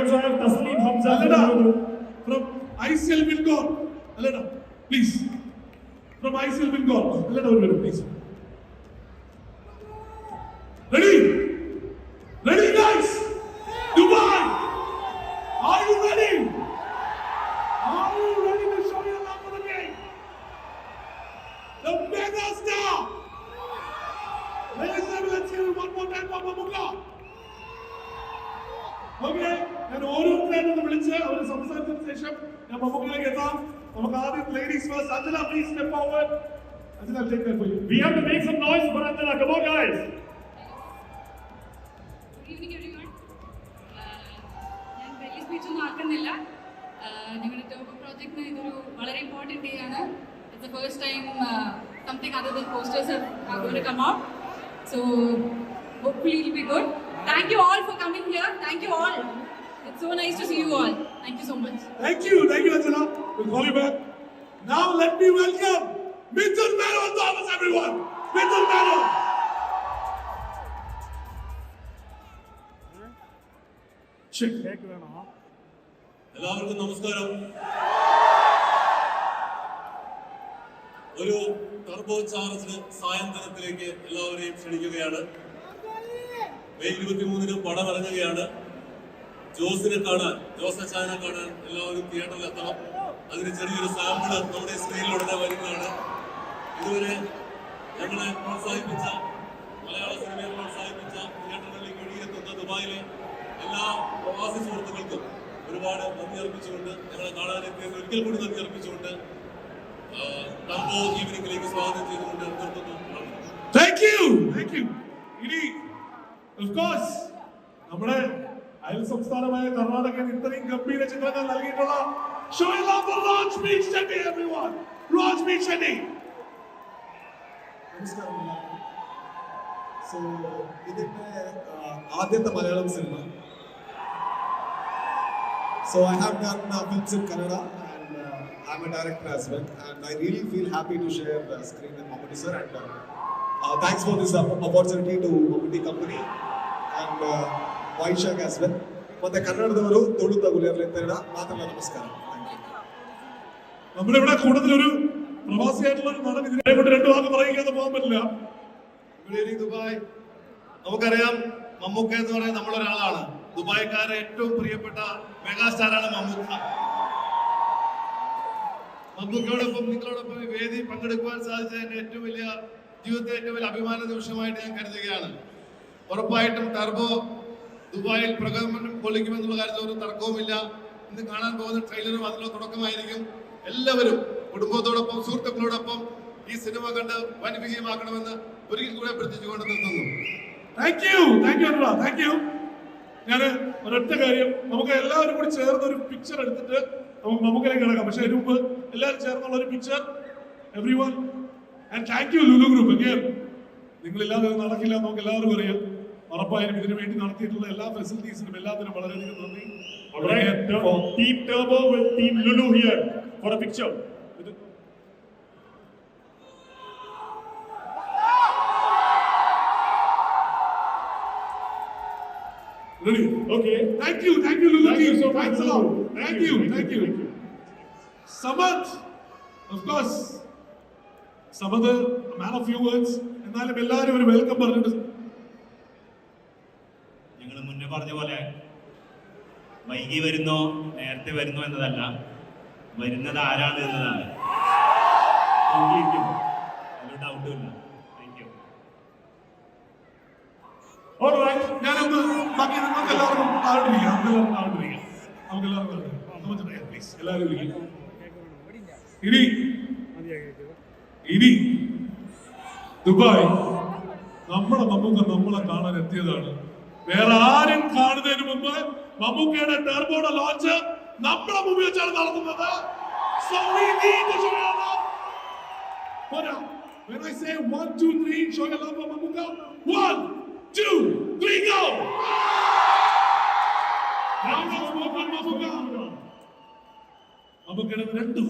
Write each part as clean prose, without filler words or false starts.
also have Tasneem Hamza from ICL Bengal. Alena, please. From ICL Bengal. Alena, please. Ready? Ready, guys? Dubai! Are you ready? Are you ready to show your love for the game? The mega star! Ladies and gentlemen, let's hear it one more time for Mamuka. Okay, and ഓരോരുത്തരും വിളിച്ച് അവർ സംസാരിച്ചതിന് ശേഷം ഞാൻ മമ്മൂക്കിലേക്ക് എത്താം. നമുക്ക് ആദ്യം ladies first. Anjana, please step forward. Anjana, take that for you. We have to make some noise for Anjana. Come on, guys. Good evening, everyone. ഞാൻ വലിയ സ്പീച്ച് ഒന്നും ആക്കുന്നില്ല. ഞങ്ങളുടെ ടോപ്പ് പ്രോജക്റ്റിന് ഇതൊരു വളരെ ഇമ്പോർട്ടൻറ്റ് ഡേ ആണ്. It's the first time something other than posters are going to come out. So hopefully it will be good. Thank you all for coming here. Thank you all. It's so nice to see you all. Thank you so much. Thank you, Anjana. We'll call you back. Now let me welcome Mithun Menon Thomas, everyone. Mithun Menon. എല്ലാവർക്കും നമസ്കാരം. ഒരു turbo charged സായന്തനത്തിലേക്ക് എല്ലാവരെയും ക്ഷണിക്കുകയാണ്. May 23-ന് പടം ഇറങ്ങുകയാണ്. ജോസിനെ കാണാൻ, ജോസ് അച്ചായനെ കാണാൻ എല്ലാവരും തിയേറ്ററിൽ എത്തണം. അതിന് ചെറിയൊരു സാമ്പിള് നമ്മുടെ സ്ക്രീനിലുടനെ വരുന്നതാണ്. ഇതുവരെ ഞങ്ങളെ പ്രോത്സാഹിപ്പിച്ച, മലയാള സിനിമയെ പ്രോത്സാഹിപ്പിച്ച, തിയേറ്ററുകളിലേക്ക് ഒഴുകിയെത്തുന്ന ദുബായിലെ എല്ലാ പ്രവാസി സുഹൃത്തുക്കൾക്കും ഒരുപാട് നന്ദി അർപ്പിച്ചുകൊണ്ട്, ഞങ്ങളെ കാണാനെത്തിയത് ഒരിക്കൽ കൂടി നന്ദി അർപ്പിച്ചുകൊണ്ട് ടർബോ ഈവനിങ്ങിലേക്ക് സ്വാഗതം ചെയ്തുകൊണ്ട് നിർത്തുന്നു. Thank you. ഇനി of course നമ്മുടെ അയൽ സംസ്ഥാനമായ കർണാടകയിൽ ഇത്രയും ഗംഭീര ചിത്രങ്ങൾ നൽകിയിട്ടുള്ള show your love for Raj Beach Chetty, everyone. Raj Beach Chetty. നമസ്കാരം. സോ ഇതിന്റെ ആദ്യത്തെ Malayalam cinema. So I have done films in Kannada and I'm a director as well, and I really feel happy to share the screen with Mammootty sir, and thanks for this opportunity to Mammootty company and Vaishak as well. ಮತ್ತೆ ಕನ್ನಡದವರು ತುಳುತ ಗುಲಿಯರ್ಲೆತ್ತರಡ ಮಾತಲ್ಲ ನಮಸ್ಕಾರ. നമ്മുടെ ഇവിടെ കൂടുതലൊരു പ്രവാസിയായിട്ടുള്ള ഒരു നടൻ ഇതിനെ കൊണ്ട് രണ്ടു വാക്ക് പറയുകയെന്ന് പോകാൻ പറ്റില്ല. Good evening Dubai. നമുക്കറിയാം മമ്മൂക്ക എന്ന് പറയുന്നത് നമ്മളൊരാളാണ്. ദുബായ്ക്കാരെ ഏറ്റവും പ്രിയപ്പെട്ട മെഗാസ്റ്റാറാണ് മമ്മൂക്ക. മമ്മൂക്കയോടൊപ്പം നിങ്ങളോടൊപ്പം ഈ വേദി പങ്കെടുക്കുവാൻ സാധിച്ചതിന്റെ ഏറ്റവും വലിയ ജീവിതത്തിലെ ഏറ്റവും വലിയ അഭിമാന നിമിഷമായിട്ട് ഞാൻ കരുതുകയാണ്. ഉറപ്പായിട്ടും ടർബോ ദുബായിൽ പ്രകടനം കൊള്ളിക്കുമെന്നുള്ള കാര്യത്തിൽ ഒരു തർക്കവുമില്ല. ഇന്ന് കാണാൻ പോകുന്ന ട്രെയിലറും അതിനുള്ള തുടക്കമായിരിക്കും. എല്ലാവരും കുടുംബത്തോടൊപ്പം സുഹൃത്തുക്കളോടൊപ്പം ഈ സിനിമ കണ്ട് വൻ വിജയമാക്കണമെന്ന് ഒരിക്കൽ കൂടെ അഭ്യർത്ഥിച്ചുകൊണ്ട് നിർത്തുന്നു. Thank you. ഞാൻ ഒരൊറ്റ കാര്യം, നമുക്ക് എല്ലാവരും കൂടി ചേർന്ന് ഒരു പിക്ചർ എടുത്തിട്ട് നമുക്ക് മമ്മൂക്കിലേക്ക് കിടക്കാം. പക്ഷെ അതിന് മുമ്പ് എല്ലാവരും ചേർന്നുള്ള ഒരു picture everyone. And thank you Lulu group. Again നിങ്ങളില്ലാതെ നടക്കില്ല, നമുക്ക് എല്ലാവരും അറിയാം. ഉറപ്പായും ഇതിനു വേണ്ടി നടത്തിയിട്ടുള്ള എല്ലാ ഫെസിലിറ്റീസിനും എല്ലാത്തിനും വളരെയധികം നന്ദി. Team Turbo with Team Lulu here for a picture. Ready? Okay. Thank you, Lulu. Thank you so much. Thanks a lot. Thank you. Samath, of course. Samath, a man of few words. എന്നാലും എല്ലാവരും ഒരു welcome പറഞ്ഞിട്ട്. ഞങ്ങൾ മുന്നേ പറഞ്ഞ പോലെ വൈകി വരുന്നോ നേരത്തെ വരുന്നോ എന്നതല്ല, വരുന്നത് ആരാണ് എന്നതാണ്. ഒരു ഡൗട്ടും ഇല്ല. Thank you. ഞാനൊന്ന് ബാക്കി നമുക്ക് എല്ലാവർക്കും ആരോടിരിക്കാം. പ്ലീസ് എല്ലാവരും ഇനി ദുബായ് നമ്മളെ മമ്മൂക്ക നമ്മളെ കാണാൻ എത്തിയതാണ്. വേറെ ആരും കാണുന്നതിന് മുമ്പ് മമ്മൂക്കയുടെ ടർബോയുടെ ലോഞ്ച് നമ്മളെ മുമ്പിൽ വെച്ചാണ് നടത്തുന്നത്. So we need to show your love. When I say 1, 2, 3, show your love for Mammuka. 1, 2, 3, go! Mammukയുടെ രണ്ടു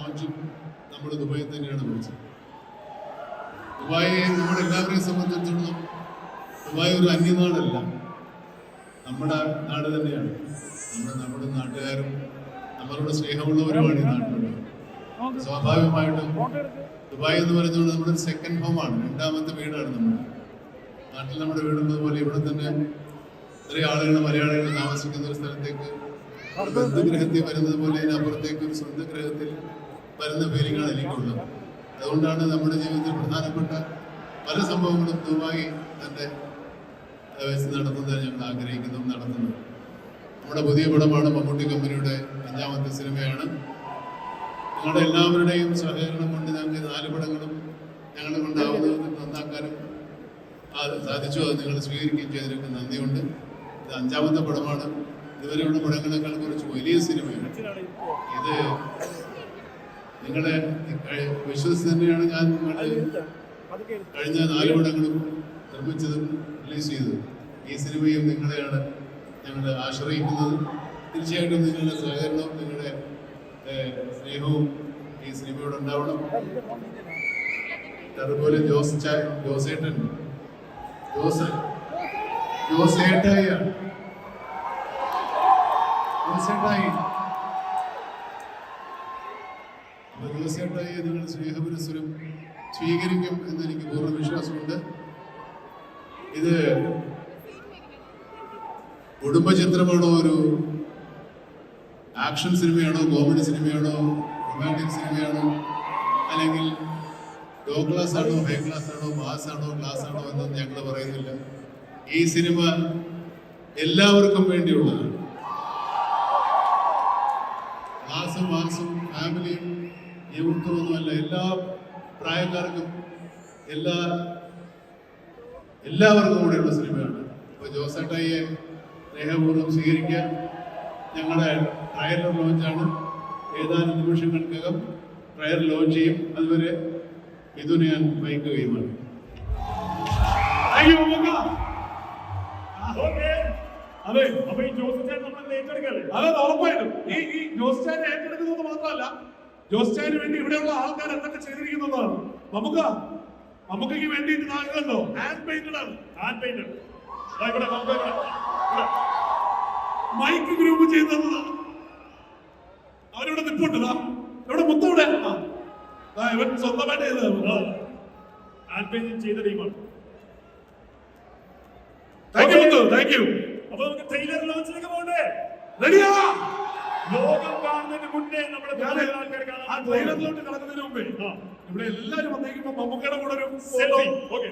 ലോഞ്ചും നമ്മൾ ദുബായിൽ തന്നെയാണ് വിളിച്ചത്. ദുബായ് നമ്മളെല്ലാവരെയും സംബന്ധിച്ചിടത്തോളം ദുബായ് ഒരു അന്യനാടല്ല, നമ്മുടെ നാട് തന്നെയാണ്. നമ്മുടെ നാട്ടുകാരും നമ്മളുടെ സ്നേഹമുള്ളവരുമാണ് ഈ നാട്ടിലുള്ളത്. സ്വാഭാവികമായിട്ടും ദുബായ് എന്ന് പറയുന്നത് നമ്മുടെ സെക്കൻഡ് ഹോമാണ്, രണ്ടാമത്തെ വീടാണ്. നമ്മുടെ നാട്ടിൽ നമ്മുടെ വീടുള്ളത് പോലെ ഇവിടെ തന്നെ ഇത്രയും ആളുകൾ മലയാളികൾ താമസിക്കുന്ന ഒരു സ്ഥലത്തേക്ക് ഒരു ബന്ധുഗ്രഹത്തിൽ വരുന്നത് പോലെ അതിനപ്പുറത്തേക്ക് ഒരു സ്വന്തം ഗ്രഹത്തിൽ വരുന്ന ഫീലിംഗാണ് എനിക്കുള്ളത്. അതുകൊണ്ടാണ് നമ്മുടെ ജീവിതത്തിൽ പ്രധാനപ്പെട്ട പല സംഭവങ്ങളും ദുബായ് തൻ്റെ വെച്ച് നടത്തുന്നത് ഞങ്ങൾ ആഗ്രഹിക്കുന്നതും നടത്തുന്നത്. നമ്മുടെ പുതിയ പടമാണ്, മമ്മൂട്ടി കമ്പനിയുടെ 5ാമത്തെ സിനിമയാണ്. നിങ്ങളുടെ എല്ലാവരുടെയും സഹകരണം കൊണ്ട് ഞങ്ങൾക്ക് 4 പടങ്ങളും ഞങ്ങളെ കൊണ്ടാവുന്നത് നന്നാക്കാനും സാധിച്ചു. അത് നിങ്ങൾ സ്വീകരിക്കുകയും ചെയ്തതിനൊക്കെ നന്ദിയുണ്ട്. ഇത് 5ാമത്തെ പടമാണ്. ഇതുവരെയുള്ള പടങ്ങളെക്കാൾ കുറച്ച് വലിയ സിനിമയാണ് ഇത്. നിങ്ങളെ വിശ്വസിച്ച് തന്നെയാണ് ഞാൻ കഴിഞ്ഞ 4 പടങ്ങളും നിർമ്മിച്ചതും റിലീസ് ചെയ്തത്. ഈ സിനിമയും നിങ്ങളെയാണ് ഞങ്ങൾ ആശ്രയിക്കുന്നത്. തീർച്ചയായിട്ടും നിങ്ങളുടെ സഹകരണവും നിങ്ങളുടെ സ്നേഹവും ഈ സിനിമയോട് ഉണ്ടാവണം. അതുപോലെ ജോസേട്ടായി നിങ്ങൾ സ്നേഹപുരസ്സരം സ്വീകരിക്കും എന്നെനിക്ക് പൂർണ്ണ വിശ്വാസമുണ്ട്. ഇത് കുടുംബചിത്രമാണോ, ഒരു ആക്ഷൻ സിനിമയാണോ, കോമഡി സിനിമയാണോ, റൊമാൻറ്റിക് സിനിമയാണോ, അല്ലെങ്കിൽ ലോ ക്ലാസ് ആണോ, ഹൈ ക്ലാസ് ആണോ, മാസ് ആണോ, ക്ലാസ് ആണോ എന്നൊന്നും ഞങ്ങൾ പറയുന്നില്ല. ഈ സിനിമ എല്ലാവർക്കും വേണ്ടിയുള്ളതാണ്. ക്ലാസും മാസും ഫാമിലിയും യുവത്വമൊന്നുമല്ല, എല്ലാ പ്രായക്കാർക്കും എല്ലാവർക്കും കൂടെയുള്ള സിനിമയാണ്. അപ്പോൾ ജോസേട്ടായിയെ സ്നേഹപൂർവ്വം സ്വീകരിക്കാൻ ഞങ്ങളുടെ ട്രയലർ ലോഞ്ചാണ്. ഏതാനും നിമിഷങ്ങൾക്കകം ട്രയൽ ലോഞ്ച് ചെയ്യും. അതുവരെ മിഥുൻ ഞാൻ വഹിക്കുകയുമാണ്. അതെ, അപ്പൊ ഈ ജോസ് ചാൻ നമ്മൾ ഏറ്റെടുക്കല്ലേ? അതെ, ഉറപ്പായിട്ടും ഈ ജോസ് ചാൻ ഏറ്റെടുക്കുന്നത് മാത്രമല്ല, ജോസ് ചാന് വേണ്ടി ഇവിടെയുള്ള ആൾക്കാർ എന്തൊക്കെ ചെയ്തിരിക്കുന്നതാണ്. നമുക്കു വേണ്ടിയിട്ട് നാഗല്ലോ ഹാൻഡ് പെയിന്റഡ് ആണ്. ഹാൻഡ് പെയിന്റഡ് മൈക്ക് ഗ്രൂപ്പ് ചെയ്തതാണ്. അവരിവിടെ നിൽപ്പുണ്ട്. ഇവിടെ മുത്തവിടെ ഇവൻ സ്വന്തമായിട്ട് ചെയ്തതാണ്. ഹാൻഡ് പെയിന്റിംഗ് ചെയ്ത ടീമാണ്. Thank you. അപ്പൊ നമുക്ക് ട്രെയിലർ ലോഞ്ചിലേക്ക് പോകണ്ടേ? റെഡിയാ? ലോകം കാണുന്നതിന് മുന്നേ നമ്മുടെ ആൾക്കാർ ട്രെയിലറിലോട്ട് കടക്കുന്നതിന് മുമ്പേ ഇവിടെ എല്ലാവരും വന്നേക്കുമ്പോ മമ്മൂക്കയുടെ കൂടെ ഒരു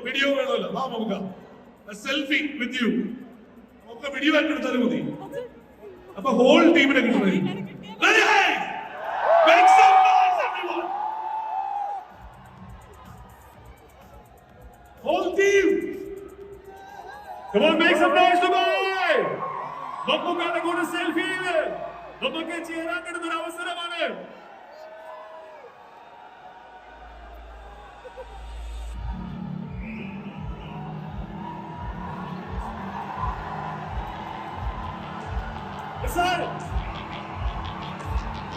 വീഡിയോ വേണമല്ലോ. Mammukka selfie with you. നമുക്ക് വീഡിയോ ആയിട്ട് എടുത്താലും മതി. അപ്പൊ ഹോൾ ടീമിനെ കിട്ടുന്നത്. Whole team! Come on, make some noise, Dubai! മമ്മൂക്കയുടെ കൂടെ സെൽഫിയിൽ നമുക്ക് ചേരാൻ കിട്ടുന്ന ഒരു അവസരമാണ്.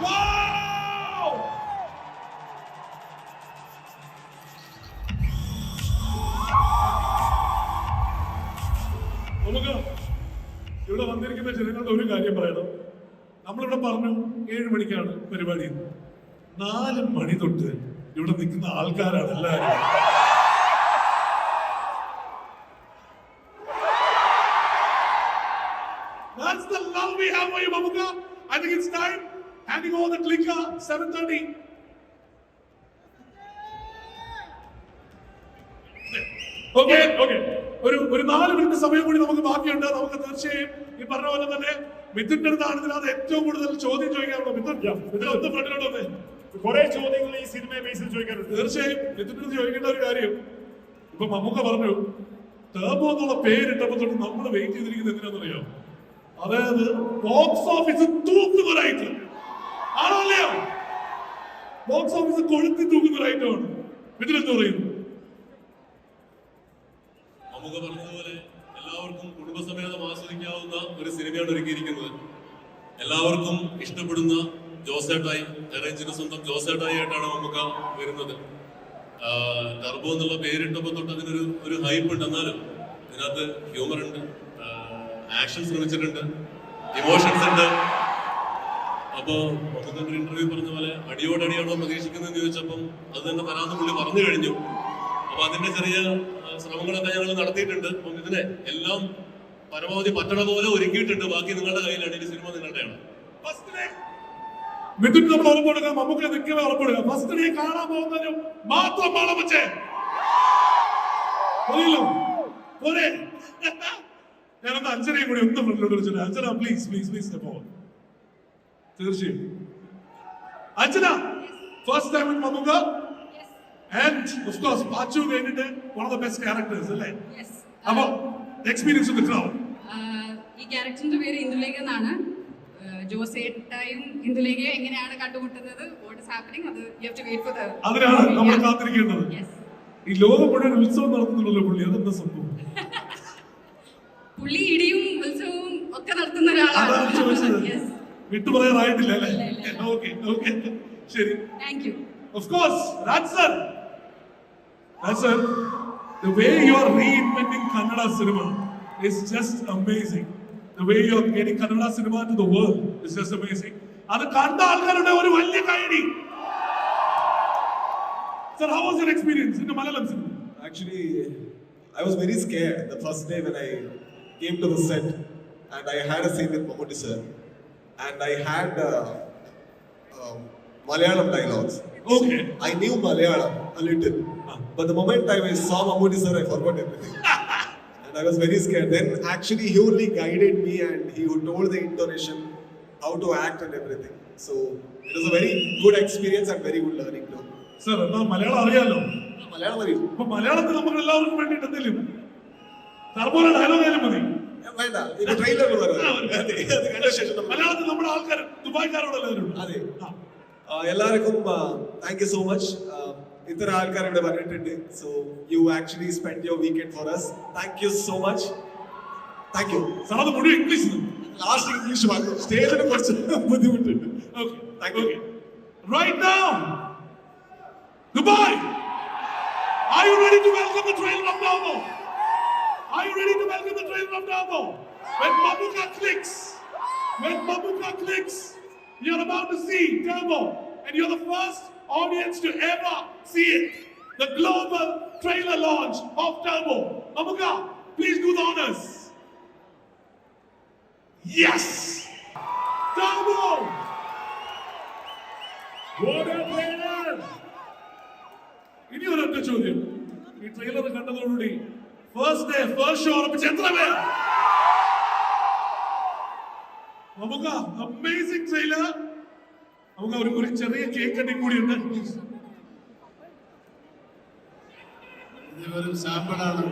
Wow! നമുക്ക് ഇവിടെ വന്നിരിക്കുന്ന ജനങ്ങളുടെ ഒരു കാര്യം പറയണം. നമ്മളിവിടെ പറഞ്ഞു 7 മണിക്കാണ് പരിപാടി. 4 മണി തൊട്ട് ഇവിടെ നിൽക്കുന്ന ആൾക്കാരാണ് എല്ലാവരും. That's the love we have for you, Mamuka. I think it's time. Handing over the clicker, 7:30. Okay. ഒരു 4 മിനിറ്റ് സമയം കൂടി നമുക്ക് ബാക്കിയുണ്ട്. നമുക്ക് തീർച്ചയായും ഈ പറഞ്ഞ പോലെ തന്നെ മിഥുന്റെ അടുത്താണ് ഇതിനകത്ത് ഏറ്റവും കൂടുതൽ ചോദ്യം ചോദിക്കാറുള്ളത്. മിഥുൻ ഒന്ന് ഫ്രണ്ടിലോട്ട് വന്നേ. കുറെ ചോദ്യങ്ങൾ ഈ സിനിമയെ ബേസിൽ ചോദിക്കാറുണ്ട്. തീർച്ചയായും മിഥുന്റെ അടുത്ത് ചോദിക്കേണ്ട ഒരു കാര്യം, ഇപ്പൊ മമ്മൂക്ക പറഞ്ഞു ടർബോ എന്നുള്ള പേരിട്ടപ്പോ തൊട്ട് നമ്മൾ വെയിറ്റ് ചെയ്തിരിക്കുന്നത് എന്തിനാണെന്നറിയാം? അതായത് ബോക്സ് ഓഫീസ് തൂക്കുന്നൊരായിട്ട് ആണോ അല്ലയോ? Box office കൊഴുത്തി തൂക്കുന്നൊരായിട്ടാണ്. മിഥുനെന്ത് പറയുന്നു? മമ്മൂക്ക പറഞ്ഞതുപോലെ എല്ലാവർക്കും കുടുംബസമേതം ആസ്വദിക്കാവുന്ന ഒരു സിനിമയാണ് ഒരുക്കിയിരിക്കുന്നത്. എല്ലാവർക്കും ഇഷ്ടപ്പെടുന്ന ജോസേട്ടായി, അറേഞ്ചിന്റെ സ്വന്തം ജോസേട്ടായി ആയിട്ടാണ് നമുക്ക് വരുന്നത്. ടർബോ എന്നുള്ള പേരിട്ടപ്പോൾ തൊട്ട് അതിനൊരു ഹൈപ്പ് ഉണ്ട്. എന്നാലും ഇതിനകത്ത് ഹ്യൂമർ ഉണ്ട്, ആക്ഷൻ ശ്രമിച്ചിട്ടുണ്ട്, ഇമോഷൻസ് ഉണ്ട്. അപ്പോ നമുക്കൊരു ഇന്റർവ്യൂ പറഞ്ഞ പോലെ അടിയോടടിയാണോ പ്രതീക്ഷിക്കുന്നതെന്ന് ചോദിച്ചപ്പം അത് തന്നെ തരാമെന്ന് പുള്ളി പറഞ്ഞു കഴിഞ്ഞു. അപ്പൊ അതിന്റെ ചെറിയ ശ്രമങ്ങളൊക്കെ ഞങ്ങൾ നടത്തിയിട്ടുണ്ട്. അപ്പം ഇതിനെ എല്ലാം പരമാവധി പറ്റണ പോലെ ഒരുക്കിയിട്ടുണ്ട്. ബാക്കി നിങ്ങളുടെ കയ്യിലാണ്. ഈ സിനിമ നിങ്ങളുടെയാണ്. മിഥുൻ നമ്മൾ ഉറപ്പെടുക, നമുക്ക് നിൽക്കവേ ഉറപ്പെടുക. ഫസ്റ്റ് ഡേ കാണാൻ പോകുന്നതിന് മാത്രമാണ് വെച്ചേ പോരെ. ഞാനൊന്ന് അഞ്ജനയും കൂടി ഒന്ന് ഫ്രണ്ടിലോട്ട് വിളിച്ചിട്ട്, അഞ്ജന പ്ലീസ് പ്ലീസ് പ്ലീസ് പോ. തീർച്ചയായും Anjana, first time in Mammukka and of course Pachu കഴിഞ്ഞിട്ട് one of the best characters അല്ലേ? അപ്പൊ എക്സ്പീരിയൻസ് ഓഫ് ദ ക്രൗഡ്. ഈ ക്യാരക്ടറിന്റെ പേര് ഇന്ദുലേഖ എന്നാണ്. ജോസേട്ടായും ഇന്ദുലേഖയും എങ്ങനെയാണ് കണ്ടുമുട്ടുന്നത്, വാട്ട് ഈസ് ഹാപ്പനിങ്, അത് you have to wait for the. അതിനാണ് നമ്മൾ കാത്തിരിക്കേണ്ടത്. ഈ ലോകം മുഴുവൻ ഉത്സവം നടത്തുന്നുള്ളൂ പുള്ളി, അതെന്താ സംഭവം? പുള്ളി ഇടിയും ഉത്സവവും ഒക്കെ നടത്തുന്ന ഒരാളാണ്. വിട്ടു പറയാറായിട്ടില്ല അല്ലേ? ഓക്കെ ഓക്കെ ശരി. Thank you. Of course, that's sir. The way you are reinventing Kannada cinema is just amazing. The way you are getting Kannada cinema to the world is just amazing. അത് കണ്ട ആൾക്കാരുടെ ഒരു വലിയ കൈയടി. Sir, how was your experience in the Malayalam cinema? Actually, I was very scared the first day when I came to the set and I had a scene with Mammootty sir and I had Malayalam dialogues. Okay. I knew Malayalam a little, but the moment I saw Mammootty sir, I forgot everything. And I was very scared. Then actually he only guided me and he told the intonation, how to act and everything. So it was a very good experience and very good learning too. Sir, എന്നാ മലയാളം അറിയാലോ? മലയാളം അറിയും. അപ്പൊ മലയാളത്തിൽ നമുക്ക് എല്ലാവർക്കും വേണ്ടിയിട്ട് എന്തെങ്കിലും ടർബോയുടെ dialogue ആയാലും മതി. വേണ്ട, ഇത് ട്രെയിലർ മലയാളത്തിൽ നമ്മുടെ ആൾക്കാർ ദുബായ്ക്കാരോടെല്ലാവരും. അതെ. എല്ലാവർക്കും താങ്ക് യു സോ മച്ച്. ഇത്ര ആൾക്കാർ ഇവിടെ വന്നിട്ടുണ്ട്. So you actually spend your weekend for us. Thank you so much. Thank you. Sir അത് മുഴുവൻ ഇംഗ്ലീഷ്. ലാസ്റ്റ് ഇംഗ്ലീഷ് വാങ്ങും. സ്റ്റേജിനെ കുറച്ച് ബുദ്ധിമുട്ടുണ്ട്. Okay thank you. Right now, Dubai, are you ready to welcome the trailer of Turbo? Are you ready to welcome the trailer of Turbo? When Mamooka clicks, you're about to see Turbo, and you're the first audience to ever see it. The global trailer launch of Turbo. Mamooka, please do the honors. Yes! Turbo! What a trailer! ഇനി ഒരൊറ്റ ചോദ്യം. ഈ trailer കണ്ടതോടുകൂടി first day first show ഉറപ്പിച്ച് എത്ര പേർ? നമുക്ക് amazing trailer. നമുക്ക് ഒരു ചെറിയ കേക്ക് കട്ടിങ് കൂടി ഉണ്ട്. ഇത് വെറും സാമ്പിളാണ്.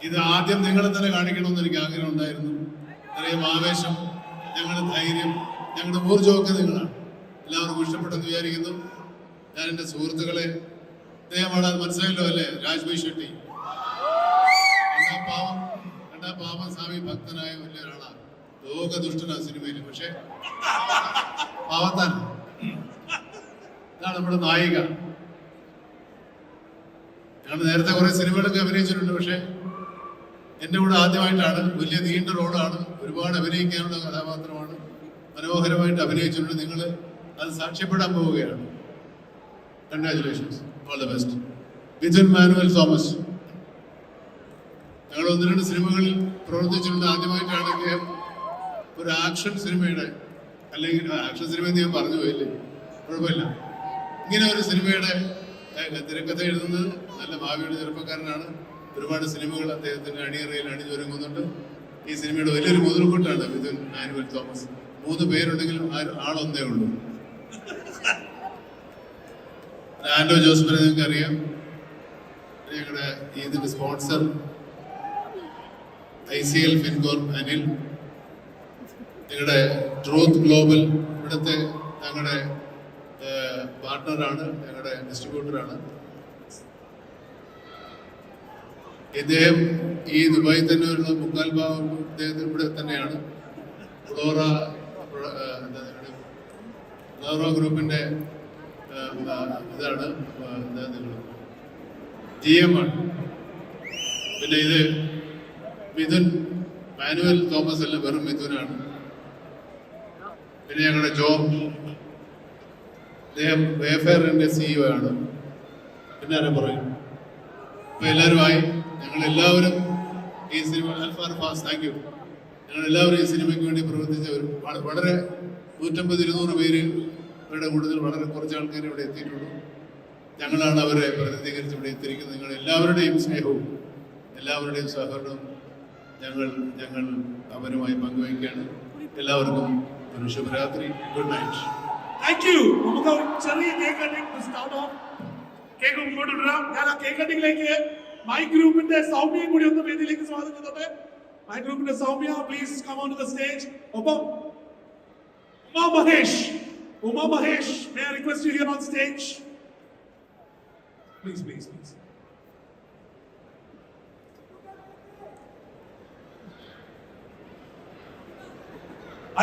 ഇത് ആദ്യം നിങ്ങളെ തന്നെ കാണിക്കണമെന്ന് എനിക്ക് ആഗ്രഹം ഉണ്ടായിരുന്നു. ഇത്രയും ആവേശം, ഞങ്ങളുടെ ധൈര്യം, ഞങ്ങളുടെ ഊർജ്ജമൊക്കെ നിങ്ങളാണ്. എല്ലാവർക്കും ഇഷ്ടപ്പെട്ടെന്ന് വിചാരിക്കുന്നു. ഞാൻ എൻ്റെ സുഹൃത്തുക്കളെ, അദ്ദേഹമാണ്, അത് മനസ്സിലായല്ലോ അല്ലേ, രാജ്ഭായ് ഷെട്ടി. കണ്ടാ പാവം സ്വാമി ഭക്തനായ വലിയൊരാളാണ്. ലോക ദുഷ്ടനാണ് സിനിമയിൽ, പക്ഷെ പാവത്താൻ. ഇതാണ് നമ്മുടെ നായിക. ഞങ്ങൾ നേരത്തെ കുറെ സിനിമകളൊക്കെ അഭിനയിച്ചിട്ടുണ്ട്. പക്ഷെ എൻ്റെ കൂടെ ആദ്യമായിട്ടാണ്. വലിയ നീണ്ട റോളാണ്, ഒരുപാട് അഭിനയിക്കാനുള്ള കഥാപാത്രമാണ്. മനോഹരമായിട്ട് അഭിനയിച്ചിട്ടുണ്ട്. നിങ്ങൾ അത് സാക്ഷ്യപ്പെടാൻ പോവുകയാണ്. Congratulations, all the best. Mithun Manuel Thomas, ഞങ്ങൾ 1-2 സിനിമകളിൽ പ്രവർത്തിച്ചിട്ടുണ്ട്. ആദ്യമായിട്ടാണ് അദ്ദേഹം ഒരു ആക്ഷൻ സിനിമയുടെ, അല്ലെങ്കിൽ ആക്ഷൻ സിനിമ എന്ന് ഞാൻ പറഞ്ഞു പോയില്ലേ, കുഴപ്പമില്ല, ഇങ്ങനെ ഒരു സിനിമയുടെ തിരക്കഥ എഴുതുന്നത്. നല്ല ഭാവിയുടെ ചെറുപ്പക്കാരനാണ്. ഒരുപാട് സിനിമകൾ അദ്ദേഹത്തിന്റെ അണിയറയിൽ അണിഞ്ഞൊരുങ്ങുന്നുണ്ട്. ഈ സിനിമയുടെ വലിയൊരു മുതൽക്കൂട്ടാണ് മിഥുൻ മാനുവൽ തോമസ്. 3 പേരുണ്ടെങ്കിലും ആളൊന്നേ ഉള്ളൂ. ആൻഡോ ജോസഫിനെ നിങ്ങൾക്ക് അറിയാം. ഞങ്ങളുടെ ഇതിന്റെ സ്പോൺസർ ICL ഫിൻകോർപ്പ് അനിൽ, ഞങ്ങളുടെ ട്രൂത്ത് ഗ്ലോബൽ ഇവിടുത്തെ ഞങ്ങളുടെ പാർട്ട്ണറാണ്, ഞങ്ങളുടെ ഡിസ്ട്രിബ്യൂട്ടറാണ്. ഇദ്ദേഹം ഈ ദുബായിൽ തന്നെ ഒരു മുക്കാൽ ഭാഗം ഇദ്ദേഹത്തിന് ഇവിടെ തന്നെയാണ്. ഫ്ലോറ ഫ്ലോറ ഗ്രൂപ്പിന്റെ ഇതാണ് GM ആണ്. പിന്നെ ഇത് മിഥുൻ മാനുവൽ തോമസ് അല്ല, വെറും മിഥുനാണ്. പിന്നെ ഞങ്ങളുടെ ജോബ്, അദ്ദേഹം വേഫെയറിന്റെ CEO ആണ്. പിന്നെ ആരാ പറയും. അപ്പൊ എല്ലാവരുമായി ഞങ്ങളെല്ലാവരും ഈ സിനിമ താങ്ക് യു. ഞങ്ങളെല്ലാവരും ഈ സിനിമയ്ക്ക് വേണ്ടി പ്രവർത്തിച്ചവരും വളരെ 150-200 പേരുടെ കൂടുതൽ വളരെ കുറച്ച് ആൾക്കാർ ഇവിടെ എത്തിയിട്ടുള്ളൂ. ഞങ്ങളാണ് അവരെ പ്രതിനിധീകരിച്ച് ഇവിടെ എത്തിയിരിക്കുന്നത്. നിങ്ങൾ എല്ലാവരുടെയും സ്നേഹവും എല്ലാവരുടെയും സഹകരണവും ഞങ്ങൾ അവരുമായി പങ്കുവയ്ക്കുകയാണ്. എല്ലാവർക്കും ഒരു ശുഭരാത്രി. Good night. Thank you. നമുക്ക് ഒരു ചെറിയ cake cutting start of. Cake മുമ്പോട്ട് ഇടാം. ഞാൻ ആ കേക്ക് കട്ടിംഗിലേക്ക് മൈ ഗ്രൂപ്പിന്റെ സൗമ്യയും കൂടി ഒന്ന് വേദിയിലേക്ക് സ്വാഗതം ചെയ്തോട്ടെ. മൈ ഗ്രൂപ്പിന്റെ Soumya, please come on to the stage. ഒപ്പം Uma Mahesh, may I request you here on stage? Please.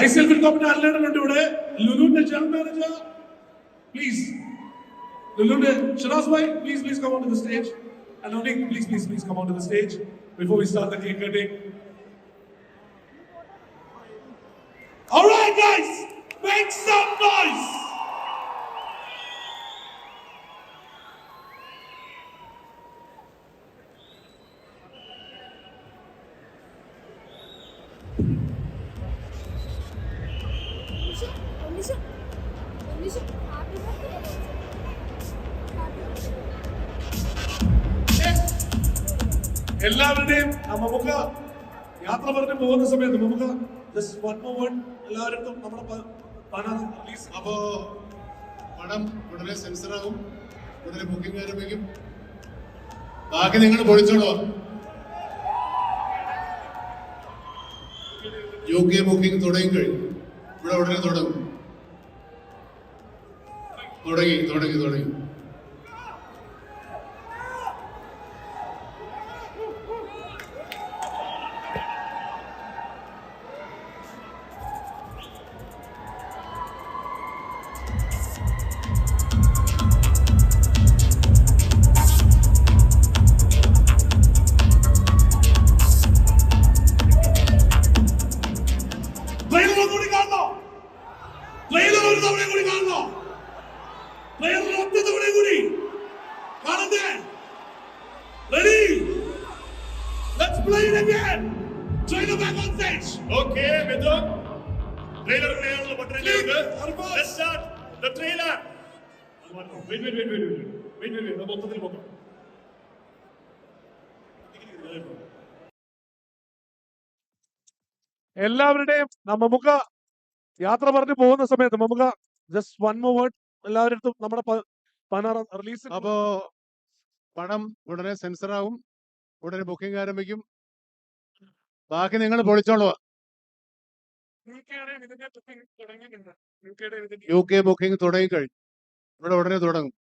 ICL Wilcom ആരുടെ ഇവിടെ? ലുലുവിന്റെ ജനറൽ മാനേജർ, പ്ലീസ്. ലുലുവിന്റെ Shanas bhai, please come on to the stage. And only please come on to the stage before we start the cake cutting. All right, guys, make some noise. എല്ലാവരുടെയും നമുക്ക് യാത്ര പറഞ്ഞ് പോകുന്ന സമയത്ത് നമുക്ക് just one more word എല്ലാവരും നമ്മുടെ പ്ലീസ്. അപ്പോ പണം ഉടനെ സെൻസറാകും, ഉടനെ ബുക്കിംഗ് ആരംഭിക്കും. ബാക്കി നിങ്ങൾ പൊളിച്ചോളൂ. UK ബുക്കിംഗ് തുടങ്ങി കഴിഞ്ഞു. ഇവിടെ ഉടനെ തുടങ്ങും. തുടങ്ങി. Okay, Midun. Trailer player button. Let's start the trailer. Wait. മൊത്തത്തിൽ പോകാം. എല്ലാവരുടെയും നമുക്ക് യാത്ര പറഞ്ഞു പോകുന്ന സമയത്ത് നമുക്ക് just one more word എല്ലാവരും നമ്മുടെ റിലീസ്. അപ്പോ പണം ഉടനെ സെൻസറാകും, ഉടനെ ബുക്കിംഗ് ആരംഭിക്കും. ബാക്കി നിങ്ങൾ പൊളിച്ചോളൂ. UK ബുക്കിംഗ് തുടങ്ങി കഴിഞ്ഞു. ഇവിടെ ഉടനെ തുടങ്ങും.